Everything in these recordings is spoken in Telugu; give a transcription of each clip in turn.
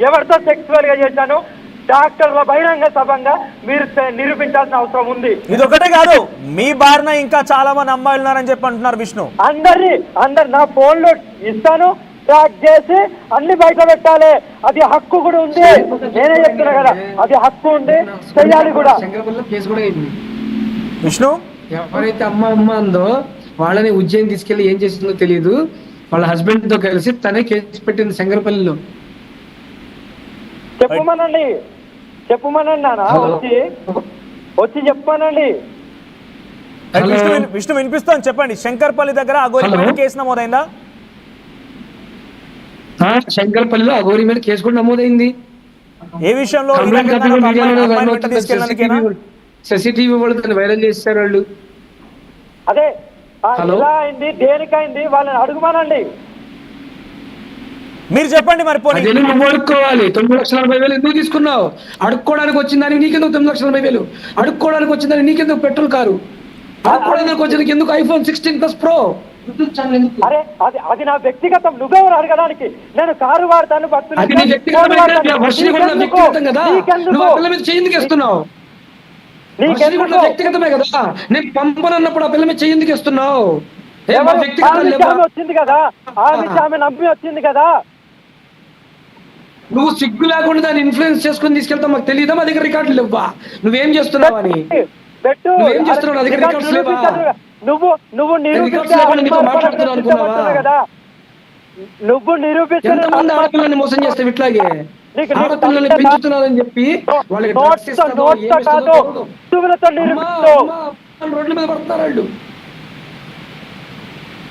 ఎవరితో సెక్సువల్ గా చేశాను డాక్టర్ల బహిరంగ సభంగా మీరు నిరూపించాల్సిన అవసరం ఉంది. ఇది ఒకటే కాదు, మీ బారిన ఇంకా చాలా మంది అమ్మాయిలు ఉన్నారని చెప్పి అంటున్నారు విష్ణు. అందరు నా ఫోన్ లో ఇస్తాను, ట్రాక్ చేసి అన్ని బయట పెట్టాలి. అది హక్కు కూడా ఉంది. నేనే చెప్తున్నా కదా, అది హక్కు ఉంది, చెయ్యాలి కూడా. విష్ణు, ఎవరైతే అమ్మ అందో వాళ్ళని ఉజ్జయిని తీసుకెళ్లి ఏం చేసిందో తెలియదు. వాళ్ళ హస్బెండ్ తో కలిసి తనే కేసు పెట్టింది శంకరపల్లిలో. చెప్పమనండి నాన్న, వచ్చి చెప్పమనండి. విష్ణు వినిపిస్తాను, చెప్పండి. శంకర్పల్లి దగ్గర అఘోరి మీద కేసు నమోదైందా? శంకర్పల్లిలో అఘోరి మీద కేసు కూడా నమోదైంది. ఏ విషయంలో? సిసిటీవీ వాళ్ళు దాన్ని వైరల్ చేస్తారు వాళ్ళు. అదే ఎలా అయింది, దేనికైంది వాళ్ళని అడుగుమానండి. మీరు చెప్పండి మరి. నువ్వు అడుక్కోవాలి. 9,40,000 ఎందుకు తీసుకున్నావు? అడుక్కోవడానికి వచ్చిందని నీకెందుకు 9,40,000? అడుక్కోవడానికి వచ్చిందని నీకెందుకు పెట్రోల్ కారు? అడుక్కోవడానికి వచ్చింది ఎందుకు ఐఫోన్ 16+ Pro? అరే అది నా వ్యక్తిగతం, నువ్వెవరు అడగడానికి? నేను కారు వాడతాను, వ్యక్తిగతమే కదా. నేను పంపనన్నప్పుడు ఆ పిల్ల మీద చెయ్యి ఎందుకు ఇస్తున్నావు? వచ్చింది కదా, ఆమె నమ్మి వచ్చింది కదా. నువ్వు సిగ్గు లేకుండా దాన్ని ఇన్ఫ్లుయెన్స్ చేసుకుని తీసుకెళ్తా మాకు తెలియదా? మా దగ్గర రికార్డులు లేవా? నువ్వేం చేస్తున్నావు అని నువ్వేం చేస్తున్నావు? నా దగ్గర రికార్డ్స్ లేవా? నువ్వు మాట్లాడుతున్నావు అనుకున్నావా? నువ్వు నిరూపించు. ఎంతమంది ఆడపిల్లని మోసం చేస్తావు ఇట్లాగే? ఆడపిల్లని పెంచుతున్నారని చెప్పి వాళ్ళకి రోడ్ల మీద పడుతున్నారు వాళ్ళు.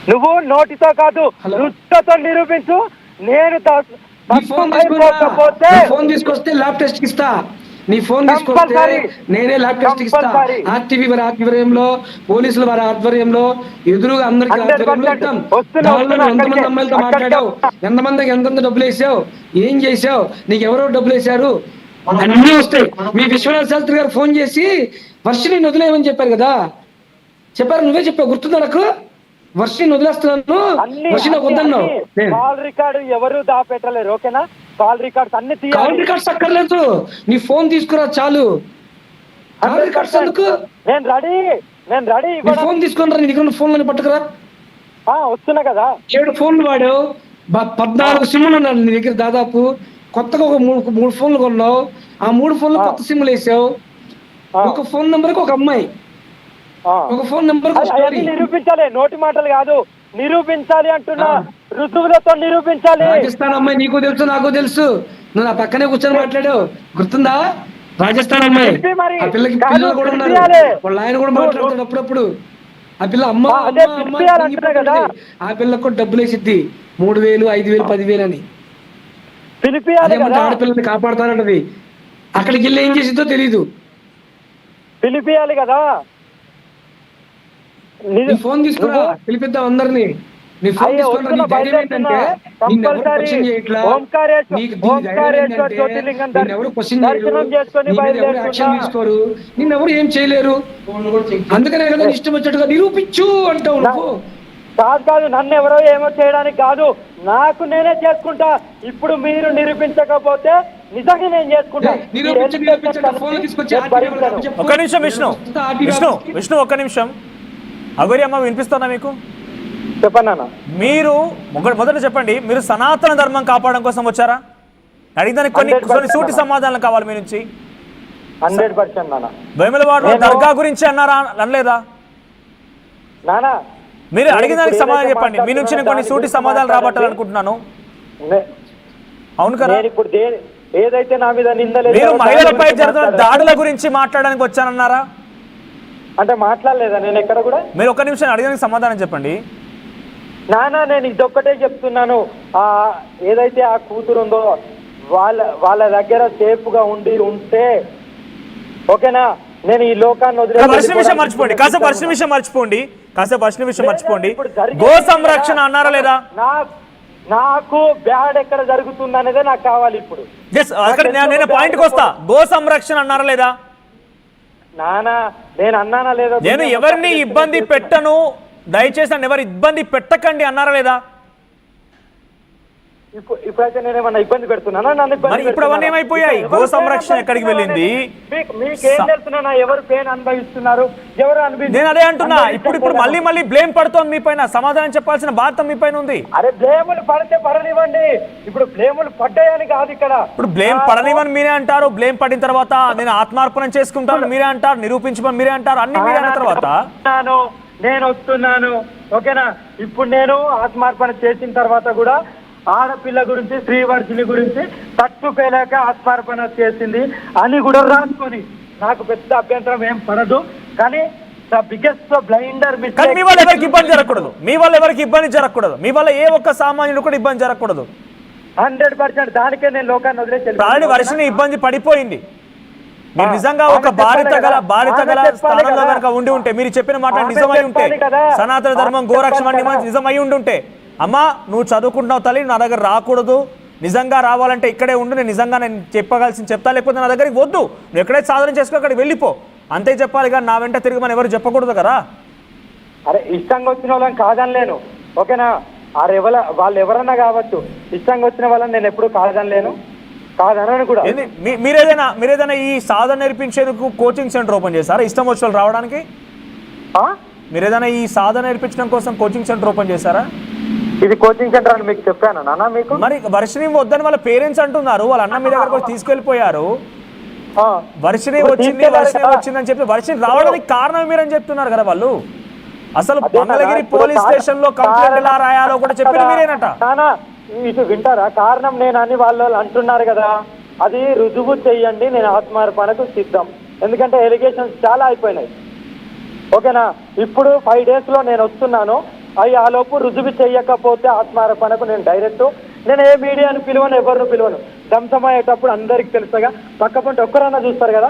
నువ్వు నోటితో కాదు, రుచితో నిరూపించు. నేను ఫోన్ తీసుకొస్తే ల్యాబ్ టెస్ట్ ఇస్తా. నీ ఫోన్ తీసుకొస్తే నేనే ల్యాబ్ టెస్ట్ ఇస్తా. ఆర్టీవీ వారి ఆధ్వర్యంలో, పోలీసులు వారి ఆధ్వర్యంలో, ఎదురుగా అందరికి ఆధ్వర్యంలో ఇద్దాం. ఎంతమంది అమ్మాయిలతో మాట్లాడావు, ఎంతమందికి ఎంతెంత డబ్బులు వేసావు, ఏం చేసావు, నీకు ఎవరో డబ్బులు వేశారు అన్నీ వస్తాయి. మీ విశ్వనాథ శాస్త్రి గారు ఫోన్ చేసి వర్షిని వదిలేయమని చెప్పారు కదా, చెప్పారు. నువ్వే చెప్పావు, గుర్తుందా నాకు? వర్షిని వదిలేస్తున్నాను, వర్షిని వద్దన్నావు. కాల్ రికార్డు ఎవరు దాపెట్టలేరు, ఓకేనా? కాల్ రికార్డ్స్ అన్ని కాల్ రికార్డ్స్ అక్కర్లేదు, నీ ఫోన్ తీసుకురా చాలు. కాల్ రికార్డ్స్ ఎందుకు? నేను రెడీ. ఫోన్ తీసుకుని రా, నీ దగ్గర ఫోన్లని పట్టుకురా. వస్తున్నా కదా. 7 ఫోన్లు వాడావు, 14 సిమ్లు ఉన్నాయి నీ దగ్గర. దాదాపు కొత్తగా ఒక 3 ఫోన్లు కొన్నావు. ఆ 3 ఫోన్లు కొత్త సిమ్లు వేసావు. ఒక ఫోన్ నెంబర్కి ఒక అమ్మాయి, ఒక ఫోన్ నెంబర్. నిరూపించాలి, నోటి మాటలు కాదు, నిరూపించాలి అంటున్నా. రుజువులతో నిరూపించాలి. రాజస్థాన్ అమ్మాయి నీకు తెలుసు, నాకు తెలుసు. నువ్వు నా పక్కనే కూర్చొని మాట్లాడావు, గుర్తుందా? రాజస్థాన్ అమ్మాయి. ఆ పిల్లకి పిల్లలు కూడా ఉన్నారు, వాళ్ళ ఆయన కూడా మాట్లాడుతాడు అప్పుడప్పుడు. ఆ పిల్ల అమ్మ ఆ పిల్లకు కూడా డబ్బులు వేసిద్ది, 3,000, 5,000, 10,000 అని. ఆడపిల్లల్ని కాపాడుతానంటది. అక్కడికి వెళ్ళి ఏం చేసిద్దో తెలీదు. పిలిపియాలి కదా. నీ ఫోన్ తీసుకురా, పిలిపిద్దాం అందరినీ. నీ ఫోన్ తీసుకురా. నీ ధైర్యం ఏంటంటే నిన్నెవరు క్వశ్చన్ చేయట్లా, నిన్నెవరు క్వశ్చన్ చేయరు, ఎవరు యాక్షన్ తీసుకోరు, నిన్నెవరు ఏం చేయలేరు. అందుకనే కదా ఇష్టం వచ్చేట్టుగా నిరూపించు అంటావు నువ్వు. కాదు, నన్ను ఎవరో ఏమో చేయడానికి కాదు, నాకు నేనే చేసుకుంటా. ఇప్పుడు మీరు నిరూపించకపోతే నిజంగా నేను చేసుకుంటా. ఒక్క నిమిషం విష్ణు, ఒక్క నిమిషం. అఘోరి అమ్మ వినిపిస్తున్నా మీకు? చెప్పండి. మీరు మొదట చెప్పండి, మీరు సనాతన ధర్మం కాపాడడం కోసం వచ్చారా? అడిగిదానికి కొన్ని సూటి సమాధానాలు కావాలి మీ నుంచి. 100% నాన్న. వేములవాడలో దర్గా గురించి అన్నారా, అనలేదా? నానా మీరు అడిగిన దానికి సమాధానం చెప్పండి. మీ నుంచి నేను కొన్ని సూటి సమాధానాలు రాబట్టాలనుకుంటున్నాను. అవును కదా? ఇప్పుడు ఏదైతే నా మీద నిందలేదు, మీరు మహిళలపై జరుగుతున్న దాడుల గురించి మాట్లాడడానికి వచ్చానన్నారా? అంటే మాట్లాడలేదా నేను ఎక్కడ కూడా? మీరు ఒక్క నిమిషం అడిగిన సమాధానం చెప్పండి. నానా నేను ఇదొక్కటే చెప్తున్నాను, ఏదైతే ఆ కూతురు ఉందో వాళ్ళ దగ్గర సేఫ్ గా ఉంటే ఓకేనా. నేను ఈ లోకాన్ని మర్చిపోండి, కాసేపు మర్చిపోండి. గో సంరక్షణ అన్నారా లేదా? నాకు బ్యాడ్ ఎక్కడ జరుగుతుంది అనేదే నాకు కావాలి ఇప్పుడు. నేను పాయింట్కి వస్తా. గో సంరక్షణ అన్నారా లేదా? నానా నేను అన్నానా లేదా? నేను ఎవరిని ఇబ్బంది పెట్టను, దయచేసి నన్ను ఎవరు ఇబ్బంది పెట్టకండి అన్నారా లేదా? ఇప్పుడైతే నేను ఏమన్నా ఇబ్బంది పెడుతున్నానా? నన్ను మరి ఇప్పుడు అవన్నీ ఏమైపోయాయి? గో సంరక్షణ ఎక్కడికి వెళ్ళింది? మీకేం తెలుస్తున్నా? ఎవరు పెయిన్ అనుభవిస్తున్నారు, ఎవరు నేను అదే అంటున్నా. ఇప్పుడు మళ్ళీ బ్లేమ్ పడుతోంది మీ పైన. సమాధానం చెప్పాల్సిన బాధ్యత మీ పైన ఉంది. అరే బ్లేములు పడితే పడనివ్వండి. ఇప్పుడు బ్లేములు పడ్డాయని కాదు ఇక్కడ. ఇప్పుడు బ్లేమ్ పడనివ్వని మీరే అంటారు. బ్లేమ్ పడిన తర్వాత నేను ఆత్మార్పణం చేసుకుంటాను మీరే అంటారు, నిరూపించమని మీరే అంటారు, అన్ని మీరే అన్న తర్వాత నేను వస్తున్నాను. ఓకేనా? ఇప్పుడు నేను ఆత్మార్పణ చేసిన తర్వాత కూడా ఆడపిల్ల గురించి, శ్రీవర్షిని గురించి తట్టుకోలేక ఆత్మార్పణ చేసింది అని కూడా రాసుకొని నాకు పెద్ద అభ్యంతరం ఏం పడదు. కానీ ద బిగ్గెస్ట్ బ్లైండర్ మిస్టేక్, మీ వల్ల ఎవరికి ఇబ్బంది జరగకూడదు, మీ వల్ల ఎవరికి ఇబ్బంది జరగకూడదు, మీ వల్ల ఏ ఒక్క సామాన్యుడు కూడా ఇబ్బంది జరగకూడదు. 100% దానికే నేను లోకాన్ని వదిలేసి ప్రాణి వర్షిని ఇబ్బంది పడిపోయింది. మీరు నిజంగా ఒక బాధిత గల స్థానంలో కనుక ఉండి ఉంటే, మీరు చెప్పిన మాట నిజమై ఉంటే, సనాతన ధర్మం గోరక్షణ నిజమై ఉండుంటే, అమ్మా నువ్వు చదువుకుంటున్నావు తల్లి, నా దగ్గర రాకూడదు, నిజంగా రావాలంటే ఇక్కడే ఉండు, నేను నిజంగా నేను చెప్తా, లేకపోతే నా దగ్గరికి వద్దు, నువ్వు ఎక్కడైతే సాధన చేసుకో అక్కడికి వెళ్ళిపో, అంతే చెప్పాలి. కానీ నా వెంట తిరిగి ఎవరు చెప్పకూడదు కదా. అరే ఇష్టంగా వచ్చిన వాళ్ళని కాదనలేను. ఓకేనా? వాళ్ళు ఎవరన్నా కావచ్చు, ఇష్టంగా వచ్చిన వాళ్ళని నేను ఎప్పుడు కాదనలేను, కాదనని కూడా. మీరేదైనా ఈ సాధన నేర్పించేందుకు కోచింగ్ సెంటర్ ఓపెన్ చేశారా ఇష్టం వచ్చిన వాళ్ళు రావడానికి? మీరేదైనా ఈ సాధన నేర్పించడం కోసం కోచింగ్ సెంటర్ ఓపెన్ చేశారా? ఇది కోచింగ్ సెంటర్ అని మీకు చెప్పాను నాన్న. మీకు మరి వర్షిని వద్దని వాళ్ళ పేరెంట్స్ అంటున్నారు, వాళ్ళ అన్న మీ దగ్గరకు తీసుకెళ్లిపోయారు. వర్షిని వచ్చిందని చెప్పి వర్షిని రావడానికి కారణం మీరని చెప్తున్నారు కదా వాళ్ళు. అసలు మంగళగిరి పోలీస్ స్టేషన్ లో కంప్లైంట్ ఎలా రాయాలో కూడా చెప్పిన మీరేనట. ఇటు వింటారా? కారణం నేను అని వాళ్ళు అంటున్నారు కదా, అది రుజువు చెయ్యండి, నేను ఆత్మార్పణకు సిద్ధం. ఎందుకంటే ఎలిగేషన్స్ చాలా అయిపోయినాయి. ఓకేనా? ఇప్పుడు 5 days లో నేను వస్తున్నాను. ఆ లోపు రుజువు చెయ్యకపోతే ఆత్మార్పణకు నేను ఏ మీడియాను పిలువను, ఎవరిని పిలువను. దంసమయ్యేటప్పుడు అందరికి తెలుసుగా, పక్కపంటే ఒక్కరన్నా చూస్తారు కదా.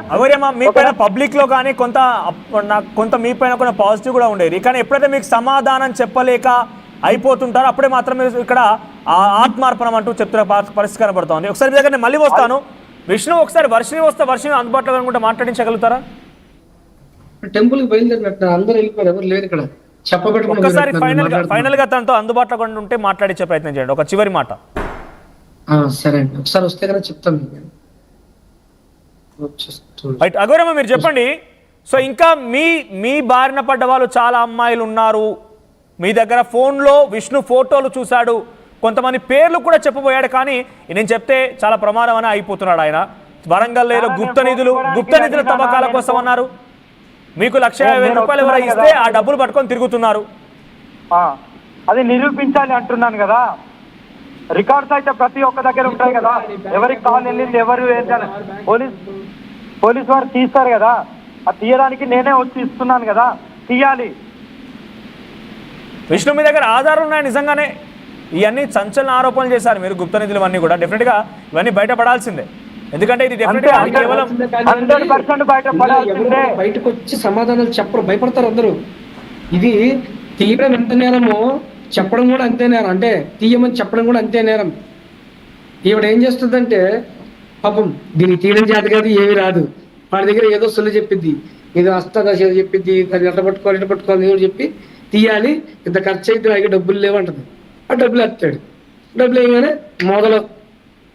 మీ పైన పబ్లిక్ లో కానీ కొంత మీ పైన కూడా పాజిటివ్ కూడా ఉండేది. కానీ ఎప్పుడైతే మీకు సమాధానం చెప్పలేక అయిపోతుంటారో అప్పుడే మాత్రమే ఇక్కడ ఆత్మార్పణం అంటూ చెప్తున్న పరిస్థితి కనబడుతోంది. ఒకసారి మీ దగ్గర నేను మళ్ళీ వస్తాను. విష్ణు, ఒకసారి వర్షిని అందుబాటులో అనుకుంటే మాట్లాడించగలుగుతారా? టెంపుల్ కి బయలుదేరినట్టు అందరూ వెళ్ళిపోయారు, ఎవరు లేరు ఇక్కడ. ఒక్కసారి ఫైనల్ గా తనతో అందుబాటులో ఉంటే మాట్లాడించే ప్రయత్నం చేయండి. ఒక చివరి మాట. సరే అండి, ఒకసారి వస్తే కదా చెప్తాను. అఘోరమ్మ మీరు చెప్పండి. సో ఇంకా మీ బారిన పడ్డ వాళ్ళు చాలా అమ్మాయిలు ఉన్నారు. మీ దగ్గర ఫోన్లో విష్ణు ఫోటోలు చూశాడు, కొంతమంది పేర్లు కూడా చెప్పబోయాడు. కానీ నేను చెప్తే చాలా ప్రమాదం అని అయిపోతున్నాడు ఆయన. వరంగల్ లో గుప్త నిధుల తవ్వకాల కోసం అన్నారు. మీకు 1,50,000 రూపాయలు ఎవరైనా ఇస్తే ఆ డబ్బులు పట్టుకొని తిరుగుతున్నారు. అది నిరూపించాలి అంటున్నాను కదా. రికార్డ్స్ అయితే ప్రతి ఒక్క దగ్గర ఉంటాయి కదా. ఎవరికి కాల్ వెళ్ళింది, ఎవరు పోలీస్ వారు తీస్తారు కదా. అది తీయడానికి నేనే వచ్చి ఇస్తున్నాను కదా, తీయాలి. విష్ణు మీ దగ్గర ఆధారాలు ఉన్నాయి నిజంగానే. ఇవన్నీ సంచలన ఆరోపణలు చేశారు మీరు, గుప్త నిధులు అన్నీ కూడా. డెఫినెట్ గా ఇవన్నీ బయటపడాల్సిందే. ఎందుకంటే ఇది బయటకు వచ్చి సమాధానాలు చెప్పరు, భయపడతారు అందరూ. ఇది తీయడం ఎంత నేరమో చెప్పడం కూడా అంతే నేరం. అంటే తీయమని చెప్పడం కూడా అంతే నేరం. ఈవిడ ఏం చేస్తుందంటే, పాపం దీనికి తీయడం చేత కాదు, ఏమి రాదు, వాడి దగ్గర ఏదో సొల్లు చెప్పిద్ది, ఏదో అస్తదశ చెప్పిద్ది, దాన్ని ఎట్ట పట్టుకోవాలి చెప్పి తీయాలి, ఇంత ఖర్చు అయితే నాకు డబ్బులు లేవంటది. ఆ డబ్బులు ఎత్తాడు. డబ్బులు వేయగానే మొదలు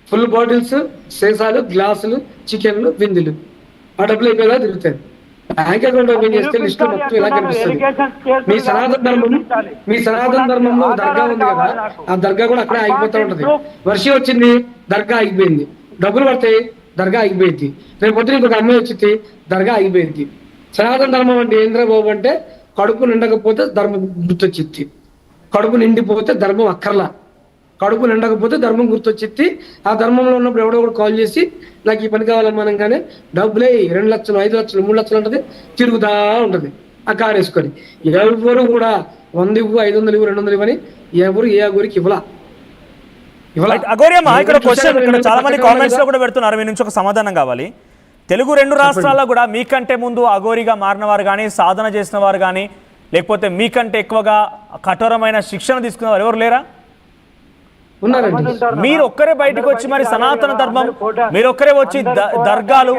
ఫుల్ బాటిల్స్, సీసాలు, గ్లాసులు, చికెన్లు, విందులు. ఆ డబ్బులు అయిపోయేలా తిరుగుతాయి. బ్యాంక్ అకౌంట్ ఓపెన్ చేస్తే లిస్ట్ మొత్తం ఇలా కనిపిస్తుంది. మీ సనాతన ధర్మంలో దర్గా ఉంది కదా, ఆ దర్గా కూడా అక్కడే ఆగిపోతూ ఉంటది. వర్షం వచ్చింది, దర్గా ఆగిపోయింది. డబ్బులు పడతాయి, దర్గా ఆగిపోయింది. రేపు పొద్దున ఇంకొక అమ్మాయి వచ్చింది, దర్గా ఆగిపోయింది. సనాతన ధర్మం అంటే ఏంద్రా బాబు అంటే, కడుపు నిండకపోతే ధర్మం గుర్తొచ్చిద్ది, కడుపు నిండిపోతే ధర్మం అక్కర్లా. కడుపు నిండకపోతే ధర్మం గుర్తొచ్చిద్ది. ఆ ధర్మంలో ఉన్నప్పుడు ఎవడో కూడా కాల్ చేసి నాకు ఈ పని కావాలమ్మనంగానే డబ్బులే 2 లక్షలు, 5 లక్షలు, 3 లక్షలు ఉంటుంది, తిరుగుతా ఉంటుంది ఆ కారు వేసుకొని. ఎవరు కూడా 100 ఇవ్వు, 500 ఇవ్వు, 200 ఇవ్వని ఎవరు ఏ గురికి ఇవ్వలా. ఇక్కడ చాలా మంది కామెంట్స్ లో కూడా పెడుతున్నారు, మీ నుంచి ఒక సమాధానం కావాలి. తెలుగు 2 రాష్ట్రాల్లో కూడా మీకంటే ముందు అఘోరిగా మారిన వారు కానీ, సాధన చేసిన వారు కానీ, లేకపోతే మీకంటే ఎక్కువగా కఠోరమైన శిక్షణ తీసుకున్న వారు ఎవరు లేరా? మీరు ఒక్కరే బయటకు వచ్చి మరి సనాతన ధర్మం, మీరొక్కరే వచ్చి దర్గాలు,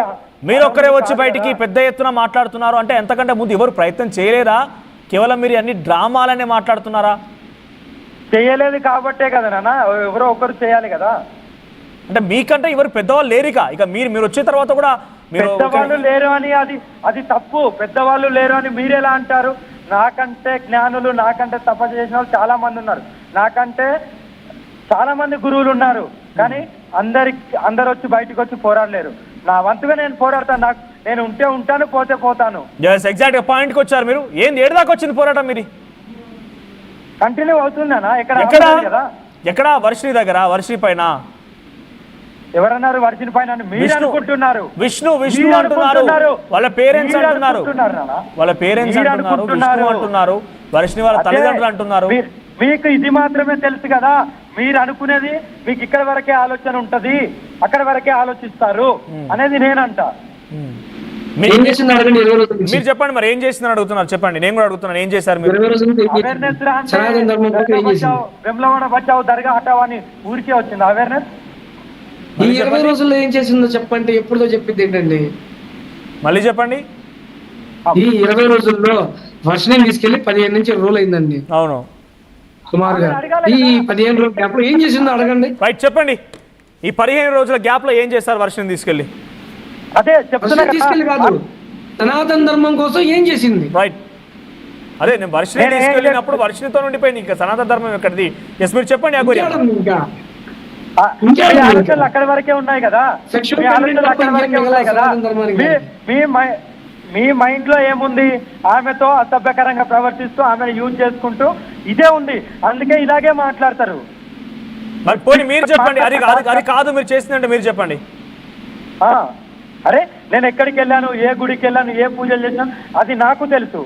మీరొక్కరే వచ్చి బయటికి పెద్ద ఎత్తున మాట్లాడుతున్నారు అంటే ఎంతకంటే ముందు ఎవరు ప్రయత్నం చేయలేరా? కేవలం మీరు అన్ని డ్రామాలనే మాట్లాడుతున్నారా? చేయలేదు కాబట్టే కదా నాన్న, ఎవరో ఒకరు చేయాలి కదా. అంటే మీకంటే ఎవరు పెద్దవాళ్ళు లేరిక, ఇక మీరు వచ్చిన తర్వాత కూడా మీరు పెద్దవాళ్ళు లేరు అని అది తప్పు. పెద్దవాళ్ళు లేరు అని మీరెలా అంటారు? నాకంటే జ్ఞానులు, నాకంటే తపస్సు చేసిన వాళ్ళు చాలా మంది ఉన్నారు, నాకంటే చాలా మంది గురువులు ఉన్నారు. కానీ అందరు వచ్చి బయటకు వచ్చి పోరాడలేరు. నా వంతుగా నేను పోరాడతాను. నేను ఉంటే ఉంటాను, పోతే పోతాను. ఎగ్జాక్ట్ పాయింట్కి వచ్చారు మీరు. ఏంది ఏడు దాకా వచ్చింది పోరాటం మీది? కంటిన్యూ అవుతుందనా? ఎక్కడ వర్షిని దగ్గర, వర్షిని పైన ఎవరన్నారు? వర్షిని పైన మీరు అనుకుంటున్నారు. విష్ణు అంటున్నారు, వాళ్ళ పేరెంట్స్ అంటున్నారు, వాళ్ళ పేరెంట్స్ అంటున్నారు, విష్ణు అంటున్నారు, వర్షిని వాళ్ళ తల్లిదండ్రులు అంటున్నారు. మీకు ఇది మాత్రమే తెలుసు కదా. మీరు అనుకునేది మీకు ఇక్కడ వరకే ఆలోచన ఉంటది, అక్కడ వరకే ఆలోచిస్తారు అనేది నేనంట. మీరు చెప్పండి మరి ఏం చేసిందని అడుగుతున్నారు, చెప్పండి. నేను కూడా అడుగుతున్నాను, ఏం చేశారు మీరు? అవేర్నెస్ వెమ్లవాడ బచావ్ దర్గా హటావ్ అని ఊరికే వచ్చింది అవేర్నెస్. ఈ 20 రోజుల్లో ఏం చేసిందో చెప్పండి. ఎప్పుడుదో చెప్పింది ఏంటండి? మళ్ళీ చెప్పండి. ఈ 20 రోజుల్లో వర్షం తీసుకెళ్లి 15 నుంచి రూల్ అయిందండి. అవును, సుమారుగా ఈ 15 రోజుల గ్యాప్ లో ఏం చేసిందో అడగండి. రైట్, చెప్పండి. ఈ 15 రోజుల గ్యాప్ లో ఏం చేస్తారు వర్షం తీసుకెళ్లి? అదే తీసుకెళ్లి కాదు, సనాతన ధర్మం కోసం ఏం చేసింది? రైట్, అదే నేను వర్షిని తీసుకెళ్ళినప్పుడు వర్షినితో ఉండిపోయింది, ఇంకా సనాతన ధర్మం ఎక్కడిది? ఎస్, మీరు చెప్పండి. ఆలోచనలు అక్కడి వరకే ఉన్నాయి కదా, మీ మైండ్ లో ఏముంది? ఆమెతో అసభ్యకరంగా ప్రవర్తిస్తూ ఆమెను యూజ్ చేసుకుంటూ ఇదే ఉంది, అందుకే ఇలాగే మాట్లాడతారు. మరి పోనీ మీరు చెప్పండి, అది కాదు మీరు చేసిందంటే మీరు చెప్పండి. అరే నేను ఎక్కడికి వెళ్ళాను, ఏ గుడికి వెళ్ళాను, ఏ పూజలు చేశాను అది నాకు తెలుసు,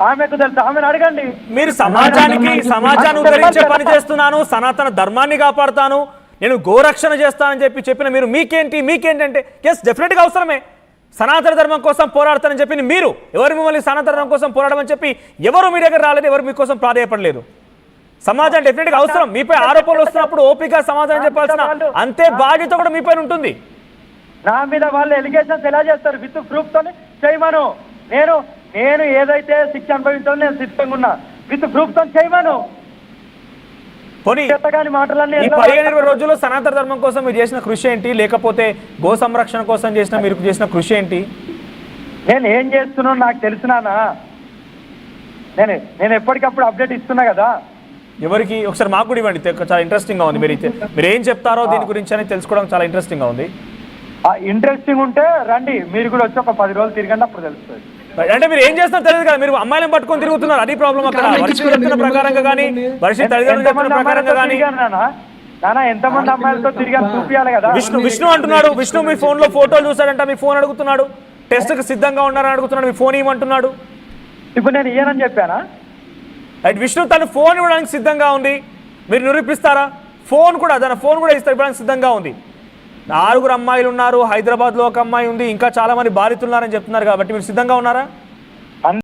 ఆమెకు తెలుసు. ఆమెను అడగండి. మీరు సమాజాన్ని ఉద్ధరించే పని చేస్తున్నాను, సనాతన ధర్మాన్ని కాపాడుతాను, నేను గోరక్షణ చేస్తానని చెప్పిన మీరు మీకేంటంటే ఎస్ డెఫినెట్గా అవసరమే. సనాతన ధర్మం కోసం పోరాడతానని చెప్పి మీరు ఎవరు మిమ్మల్ని సనాతన ధర్మం కోసం పోరాడమని చెప్పి ఎవరు మీ దగ్గర రాలేదు, ఎవరు మీకోసం ప్రాధాయపడలేదు. సమాజం డెఫినెట్గా అవసరం. మీపై ఆరోపణలు వస్తున్నప్పుడు ఓపిక సమాధానం చెప్పాల్సిన అంతే బాధ్యత కూడా మీపై ఉంటుంది. నా మీద వాళ్ళు ఎలిగేషన్స్ ఎలా చేస్తారు? విత్ ప్రూఫ్ తోనే చేయమను. నేను ఏదైతే శిక్ష అనుభవించాలో నేను సిద్ధంగా ఉన్నా, విత్ ప్రూఫ్ తో చేయమను. పోనీ ఈ 15-20 రోజుల్లో సనాతన ధర్మం కోసం మీరు చేసిన కృషి ఏంటి, లేకపోతే గో సంరక్షణ కోసం మీరు చేసిన కృషి ఏంటి? నేను ఏం చేస్తున్నాను నాకు తెలిసినానా? నేను ఎప్పటికప్పుడు అప్డేట్ ఇస్తున్నా కదా. ఎవరికి? ఒకసారి మాకు కూడా ఇవ్వండి, చాలా ఇంట్రెస్టింగ్ గా ఉంది. మీరు ఏం చెప్తారో దీని గురించి అని తెలుసుకోవడం చాలా ఇంట్రెస్టింగ్ గా ఉంది. ఇంట్రెస్టింగ్ ఉంటే రండి, మీరు కూడా వచ్చి ఒక 10 రోజులు తిరగండి, అప్పుడు తెలుస్తుంది. అంటే మీరు ఏం చేస్తారో తెలియదు కదా, మీరు అమ్మాయిలను పట్టుకొని తిరుగుతున్నారు, అది ప్రాబ్లం. అక్కడ వర్షం చెప్తున్న ప్రకారంగా కానీ, వర్షం తల్లిదండ్రులు చెప్తున్న ప్రకారంగా కానీ ఎంతమంది అమ్మాయిలతో తిరిగాను చూపించాలి కదా. విష్ణు అంటున్నాడు, విష్ణు మీ ఫోన్ లో ఫోటోలు చూసాడంట, మీ ఫోన్ అడుగుతున్నాడు, టెస్ట్ కి సిద్ధంగా ఉన్నారని అడుగుతున్నాడు, మీ ఫోన్ ఇవ్వమంటున్నాడు. ఇప్పుడు నేను ఇయ్యనని చెప్పానా? రైట్, విష్ణు తన ఫోన్ ఇవ్వడానికి సిద్ధంగా ఉంది, మీరు నిరూపిస్తారా? ఫోన్ కూడా ఇవ్వడానికి సిద్ధంగా ఉంది. 4 అమ్మాయిలు ఉన్నారు, హైదరాబాద్లో ఒక అమ్మాయి ఉంది, ఇంకా చాలా మంది బాధితులు ఉన్నారని చెప్తున్నారు, కాబట్టి మీరు సిద్ధంగా ఉన్నారా?